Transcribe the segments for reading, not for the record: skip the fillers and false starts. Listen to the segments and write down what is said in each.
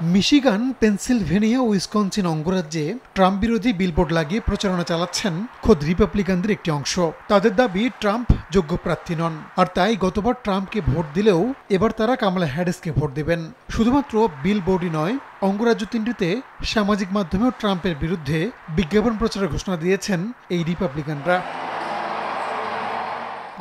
Michigan, Pennsylvania ও Wisconsin অঙ্গরাজ্যে Trump বিরোধী billboard লাগিয়ে প্রচারণা চালাচ্ছেন খোদ রিপাবলিকানদের একটি অংশ। তাদের দাবি ট্রাম্প যোগ্য প্রার্থী নন, আর তাই গতবার ট্রাম্পকে ভোট দিলেও এবার তারা কামালা হ্যারিসকে ভোট দেবেন। শুধুমাত্র বিলবোর্ডই নয়, অঙ্গরাজ্য তিনটিতে সামাজিক মাধ্যমেও ট্রাম্পের বিরুদ্ধে বিজ্ঞাপন প্রচারের ঘোষণা দিয়েছেন এই রিপাবলিকানরা।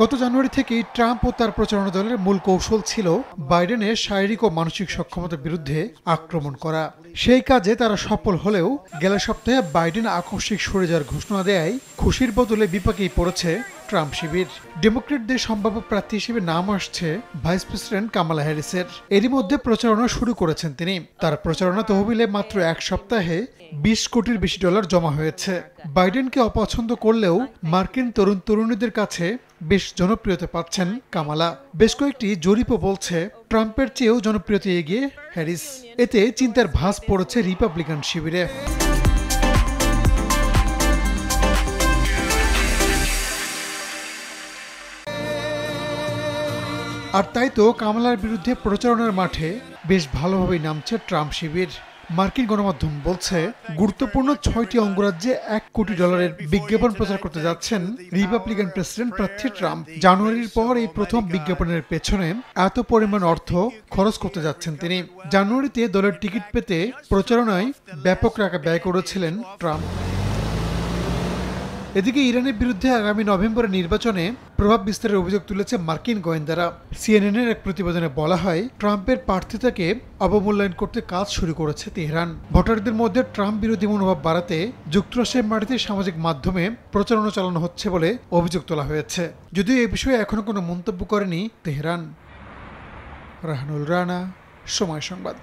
গত জানুয়ারি থেকেই ট্রাম্প ও তার প্রচারণা দলের মূল কৌশল ছিল বাইডেনের শারীরিক ও মানসিক সক্ষমতার বিরুদ্ধে আক্রমণ করা। সেই কাজে তারা সফল হলেও গেল সপ্তাহে বাইডেন আকস্মিক সরে যাওয়ার ঘোষণা দেয় খুশির বদলে বিপাকেই পড়েছে ট্রাম্প শিবির। ডেমোক্রেটদের সম্ভাব্য প্রার্থী হিসেবে নাম আসছে ভাইস প্রেসিডেন্ট কামালা হ্যারিসের। এরই মধ্যে প্রচারণা শুরু করেছেন তিনি। তার প্রচারণা তহবিলে মাত্র এক সপ্তাহে $20 কোটির বেশি জমা হয়েছে। বাইডেনকে অপছন্দ করলেও মার্কিন তরুণ তরুণীদের কাছে বেশ জনপ্রিয়তা পাচ্ছেন কামালা। বেশ কয়েকটি জরিপও বলছে ট্রাম্পের চেয়েও জনপ্রিয়তা এগিয়ে হ্যারিস। এতে চিন্তার ভাঁজ পড়েছে রিপাবলিকান শিবিরে। আর তাই তো কামালার বিরুদ্ধে প্রচারণার মাঠে বেশ ভালোভাবেই নামছে ট্রাম্প শিবির। মার্কিন গণমাধ্যম বলছে গুরুত্বপূর্ণ 6টি অঙ্গরাজ্যে $1 কোটি বিজ্ঞাপন প্রচার করতে যাচ্ছেন রিপাবলিকান প্রেসিডেন্ট প্রার্থী ট্রাম্প। জানুয়ারির পর এই প্রথম বিজ্ঞাপনের পেছনে এত পরিমাণ অর্থ খরচ করতে যাচ্ছেন তিনি। জানুয়ারিতে দলের টিকিট পেতে প্রচারণায় ব্যাপক টাকা ব্যয় করেছিলেন ট্রাম্প। এদিকে ইরানের বিরুদ্ধে আগামী নভেম্বরের নির্বাচনে প্রভাব বিস্তারের অভিযোগ তুলেছে মার্কিন গোয়েন্দারা। সিএনএনের এক প্রতিবেদনে বলা হয়, ট্রাম্পের প্রার্থিতাকে অবমূল্যায়ন করতে কাজ শুরু করেছে তেহরান। ভোটারদের মধ্যে ট্রাম্প বিরোধী মনোভাব বাড়াতে যুক্তরাষ্ট্রের মাটিতে সামাজিক মাধ্যমে প্রচারণা চালানো হচ্ছে বলে অভিযোগ তোলা হয়েছে। যদিও এ বিষয়ে এখনো কোনো মন্তব্য করেনি তেহরান। রাহানুল রানা, সময় সংবাদ।